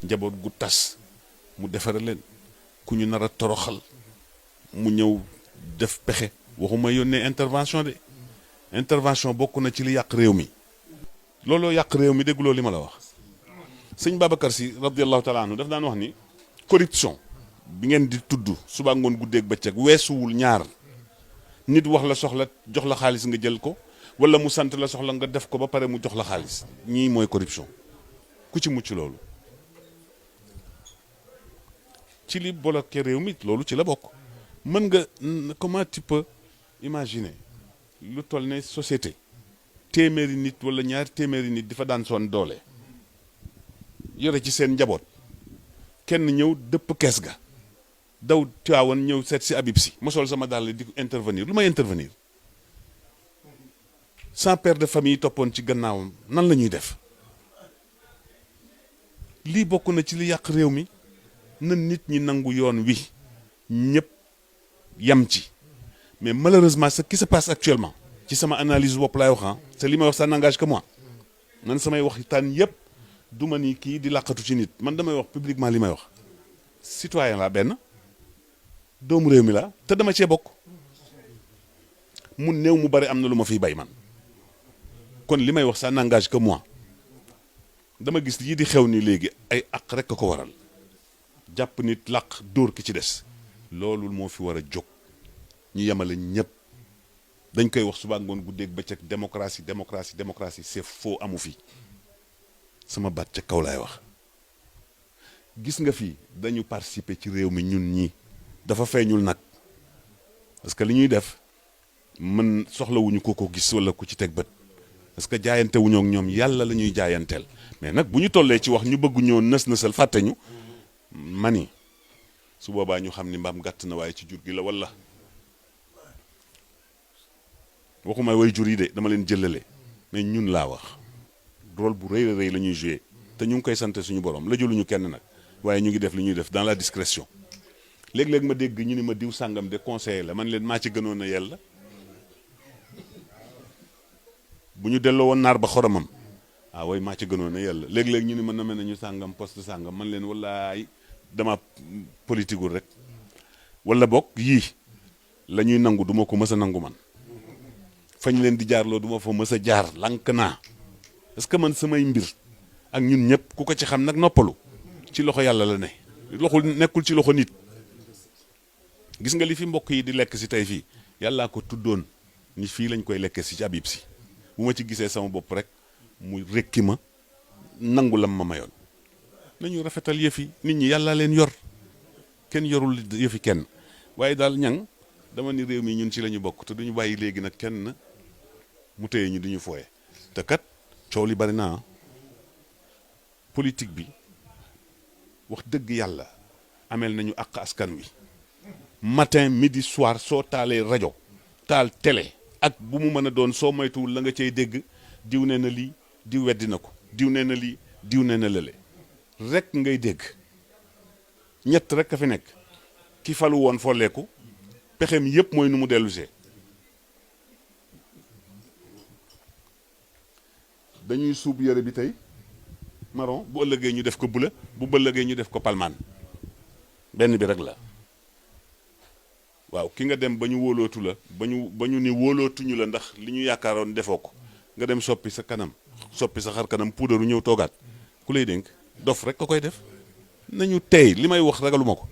njaboot gu tas mu defare leen, ku ñu nar a toroxal mu ñëw def pexe. waxuma yónnee intervention de intervention bokk na ci li yàq réew mi. looloo yàq réew mi dégguloo li ma la wax. sëñ Babacar Sy radiyallahu taala anhu daf daan wax ni corruption bi ngeen di tudd suba ngoon guddeeg bëccëg weesuwul ñaar: nit wax la soxla jox la xaalis nga jël ko, wala mu sant la soxla nga def ko ba pare mu jox la xaalis. ñii mooy corruption. ku ci mucc loolu ci li bloqué réew mi loolu ci la bokk. mën nga comment tu peux imaginer lu toll ne société téeméeri nit wala ñaari téeméeri nit di fa daan son doole yore ci seen njaboot, kenn ñëw dëpp kees ga daw Tiwaawan ñëw seet si Habib Sy mosol sama dàll di intervenir. lu may intervenir sans père de famille toppoon ci gannaawam nan la ñuy def? lii bokk na ci li yàq réew mi. na nit ñi nangu yoon wi ñëpp yam ci. mais malheureusement ce qui se passe actuellement ci sama analyse bopp laay wax c'est li may wax ça n'engage que moi. man samay waxtaan yëpp du ma ni kii di làqatu ci nit. man damay wax publiquement li may wax. citoyen la benn doomu réew mi la te dama cee bokk. mu néew mu bari am na lu ma fiy bay man. kon li may wax ça n'engage que moi. dama gis yii di xew ni léegi ay àq rek a ko waral. jàpp nit làq dóor ki ci des. loolu moo fi war a jóg. ñu yemale ñëpp. dañ koy wax suba ngoon guddeeg bëccëg démocratie démocratie démocratie c'est faux, amu fi. sama baat ca kaw laay wax. gis nga fii dañu participer ci réew mi ñun ñii. dafa feeñul nag. parce que li ñuy def mën soxlawuñu ko gis wala ku ci teg bët. parce que jaayante wuñoo ak ñoom yàlla la ñuy jaayanteel. mais nag bu ñu tollee ci wax ñu bëgg ñoo nës-nësal fàtte ñu. mani su boobaa ñu xam ni mbaam gàtt na waaye ci jur gi la wala. waxuma way jur yi de dama leen jëlale. mais ñun laa wax. rôle bu rëy rëy la ñuy joué. te ñu ngi koy sant suñu borom la jëluñu kenn nag. waaye ñu ngi def li ñuy def dans la discrétion. léeg-léeg ma dégg ñu ni ma diw sàngam de conseiller la man leen maa ci gënoon a yella. bu ñu delloo woon naar ba xoromam. way maa ci gënoon a yella léeg-léeg ñu ni ma namee nañu sàngam poste sàngam man leen wallaay dama politique rek. wala bokk yii la ñuy nangu du ma ko mës a nangu man. fañ leen di jaarloo du ma fa mës a jaar lank naa. est-ce que man samay mbir ak ñun ñëpp ku ko ci xam nag noppalu. ci loxo yàlla la ne. loxo nekkul ci loxo nit. gis nga li fi mbokk yi di lekk si tey fii yàllaa ko tuddoon ni fii lañ koy lekkee si ci Habib Sy. bu ma ci gisee sama bopp rek mu rekki ma nangu lam ma mayoon. nañu rafetal yëfi nit ñi yàlla leen yor kenn yorul yëfi kenn waaye daal ñang dama ni réew mi ñun ci la ñu bokk te duñu bàyyi léegi nag kenn mu téye ñu duñu fooye. te kat coow li bari naa politique bi wax dëgg yàlla ameel nañu àq askan wi. matin midi soir soo taalee rajo taal télé ak bu mu mën a doon soo moytuwul la nga cay dégg diw nee na lii diw weddi na ko diw nee na lii diw nee na lële rek ngay dégg. ñett rek a fi nekk ki falu woon folleeku pexem yépp mooy nu mu dellusee. dañuy suub yére bi tey marron bu ëllëgee ñu def ko bula bu bëllëgee ñu def ko palmaan benn bi rek la. waaw ki nga dem ba ñu wóolootu la ba ñu ni wóolootuñu la ndax li ñu yaakaaroon defoo ko nga dem soppi sa kanam soppi sa xar kanam puudaru ñëw toogaat ku lay dénk dof rek ko koy def. nañu tey li may wax ragaluma ko.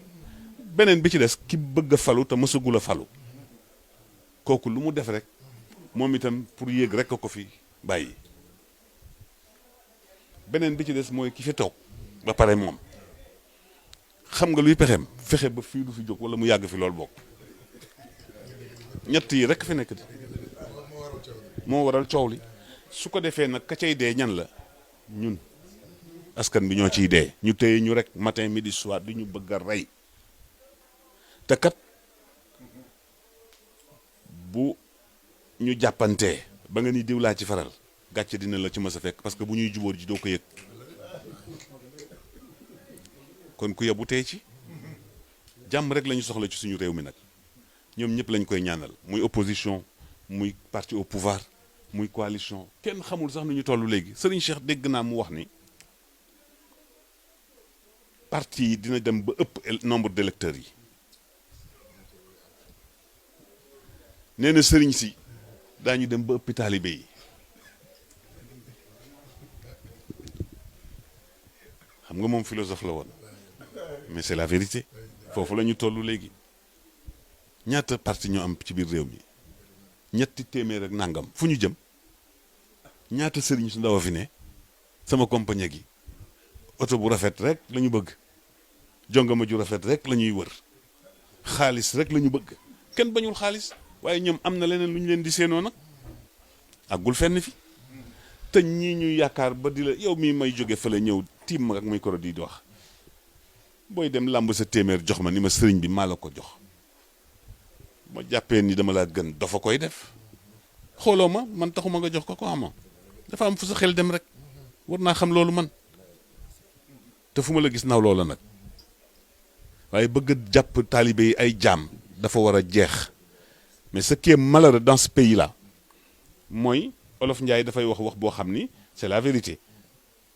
beneen bi ci des ki bëgg a falu te mësagul a falu kooku lu mu def rek moom itam pour yéeg rek ko fi bàyyi. beneen bi ci des mooy ki fi toog ba pare moom xam nga luy pexeem fexe ba fii du fi jóg wala mu yàgg fi loolu bokk. ñett yi rek fi nekk di moo waral coow li. su ko defee nag ka cay dee ñan la ñun askan bi ñoo ciy dee. ñu téye ñu rek matin midi soir du ñu bëgg a rey. te kat bu ñu jàppantee ba nga ni diw laa ci faral gàcce dina la ci mës a fekk parce que bu ñuy jubóor ji doo ko yëg. kon ku yebu tey ci jàmm rek la ñu soxla ci suñu réew mi nag. ñoom ñëpp lañ koy ñaanal muy opposition muy parti au pouvoir muy coalition. kenn xamul sax nu ñu toll léegi Serigne Cheikh dégg naa mu wax ni parti yi dina dem ba ëpp nombre d'électeurs yi nee na sëriñ si daañu dem ba ëppi taalibe yi xam nga moom philosophe la woon mais c'est la vérité foofu la ñu toll léegi ñaata parti ñoo am ci biir réew mi ñetti téeméer ak nangam fu ñu jëm ñaata sëriñ su ndaw a fi ne sama compagnie gi oto bu rafet rek la ñu bëgg jongama ju rafet rek la ñuy wër xaalis rek la ñu bëgg kenn bañul xaalis waaye ñoom am na leneen lu ñu leen di séenoo nag àggul fenn fi te ñii ñuy yaakaar ba di la yow mii may jóge fële ñëw tiim ma ak micro di wax booy dem làmb sa téeméer jox ma ni ma sëriñ bi maa la ko jox ma jàppee ni dama laa gën dafa koy def xooloo ma man taxuma nga jox ko ama dafa am fu sa xel dem rek war naa xam loolu man te fu ma la gis naw loola nag waaye bëgg a jàpp taalibe yi ay jaam dafa war a jeex mais ce qui est malheureux dans ce pays là mooy olof Njaay dafay wax boo xam ni c'est la vérité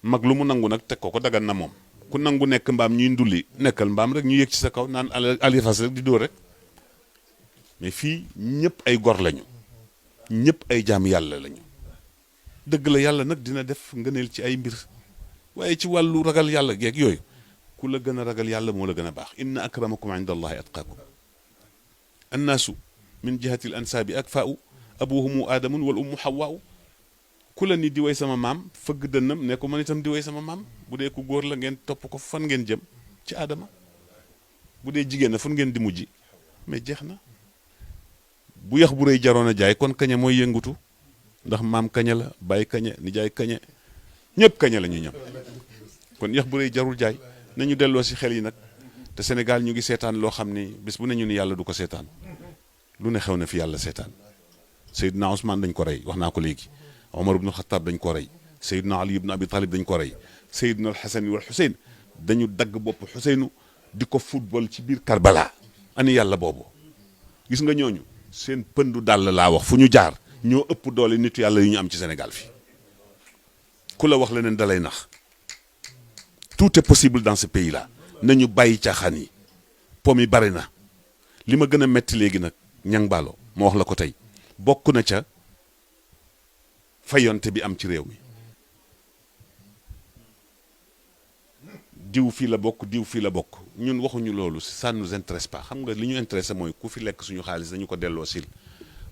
mag lu mu nangu nag teg ko dagan na moom ku nangu nekk mbaam ñuy ndulli nekkal mbaam rek ñu yëg ci sa kaw naan alifas rek di dóor rek mais fii ñëpp ay gor lañu ñëpp ay jaam yàlla lañu dëgg la yàlla nag dina def ngëneel ci ay mbir waaye ci wàllu ragal yàlla geeg yooyu ku la gën a ragal yàlla moo la gën a baax inna akramakum inda allahi atqaakum annaasu min jihati l ansaabi akfaau abuhumu aadamun wal ummu hawaau ku la ni di way sama maam fëgg dënnam ne ko man itam di way sama maam bu dee ku góor la ngeen topp ko fan ngeen jëm ci aadama bu dee jigéen na fan ngeen di mujj mais jeex na bu yax bu rëy jaroon a jaay kon kaña mooy yëngutu ndax maam kaña la bàyyi kaña nijaay kaña ñëpp kaña la ñu ñëm kon yax bu rëy jarul jaay nañu delloo si xel yi nag te Sénégal ñu ngi seetaan loo xam ni bis bu ne ñu ni yàlla du ko seetaan lu ne xew na fi yàlla seetaan Seydina Ousmane dañ ko rey wax naa ko léegi Omar ibnu Xataab dañ ko rey Seydina Ali ibnu Abi Talib dañ ko rey Seydina Alxasan wal Xuseyn dañu dagg bopp Xuseynu di ko football ci biir Karbala ani yàlla boobu gis nga ñooñu seen pëndu dàll laa wax fu ñu jaar ñoo ëpp doole nitu yàlla yu ñu am ci Sénégal fi ku la wax leneen dalay nax tout est possible dans ce pays là nañu bàyyi caaxaan yi pom yi bari na li ma gën a metti léegi nag ñang baalo moo wax la ko tey bokk na ca fayonte bi am ci réew mi diw fii la bokk diw fii la bokk ñun waxuñu loolu ça nous intéresse pas xam nga li ñu intéressé mooy ku fi lekk suñu xaalis dañu ko delloo sil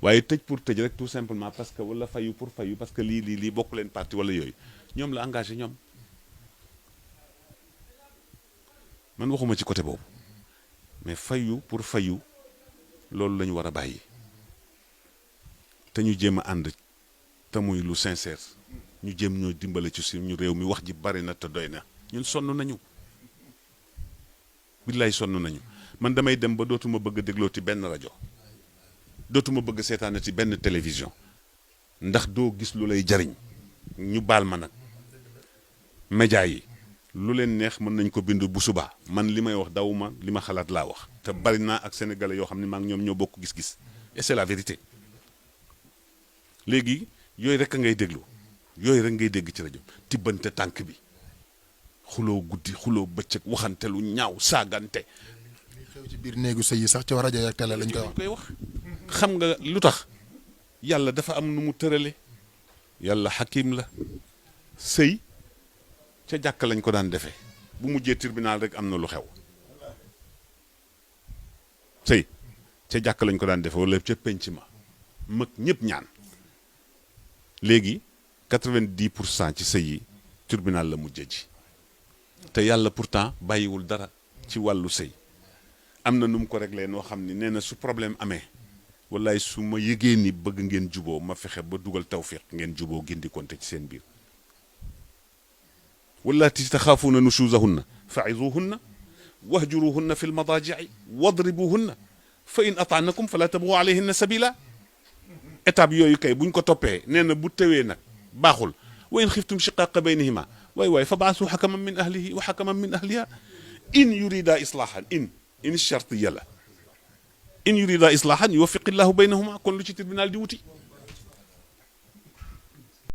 waaye tëj pour tëj rek tout simplement parce que wala fayu pour fayu parce que lii bokk leen parti wala yooyu ñoom la engagé ñoom man waxuma ci côté boobu mais fayu pour fayu loolu la ñu war a bàyyi te ñu jéem a ànd te muy lu sincère ñu jéem ñoo dimbale ci suñu réew mi wax ji bari na te doy na ñun sonn nañu billaay sonn nañu man damay dem ba dootuma bëgg a déglooti benn rajo dootuma bëgg seetaanati benn télévision ndax doo gis lu lay jariñ ñu baal ma nag média yi lu leen neex mën nañ ko bind bu subaa man li may wax dawuma li ma xalaat laa wax te bari naa ak sénégalais yoo xam ne maa ngi ñoom ñoo bokk gis-gis et c'est la vérité léegi yooyu rek a ngay déglu yooyu rek ngay dégg ci rajo tibbante tànk bi xuloo guddi xuloo bëccëg waxante lu ñaaw saagante. li xew ci biir néegu sëy yi sax ci rajo ak télé lañ koy wax. xam nga lu tax yàlla dafa am nu mu tërale yàlla xakim la sëy ca jàkk lañ ko daan defee bu mujjee tribunal rek am na lu xew sëy ca jàkk lañ ko daan defee wala ca penc ma mag ñëpp ñaan léegi 90% ci sëy yi tribunal la mujjee ji te yàlla pourtant bàyyiwul dara ci wàllu sëy am na nu mu ko réglé noo xam ni nee na su problème amee wallaay su ma yëgee ni bëgg ngeen juboo ma fexe ba dugal tawfiq ngeen juboo gindi konte ci seen biir wallaati taxaafuuna nushuzahunna fa'izuhunna wahjuruhunna fi lmadaaji'i wadribuhunna fa in ata'nakum fala tabghu alayhinna sabila étape yooyu kay buñ ko toppee nee na bu tëwee nag baaxul wa in xiftum shiqaaqa baynihima waay fab'asu hakaman min ahlihi wa hakaman min ahliha in yurida islaahan in chartiya la in yurida islaahan yuwaffiqillahu baynahuma kon lu ci tribunal di wuti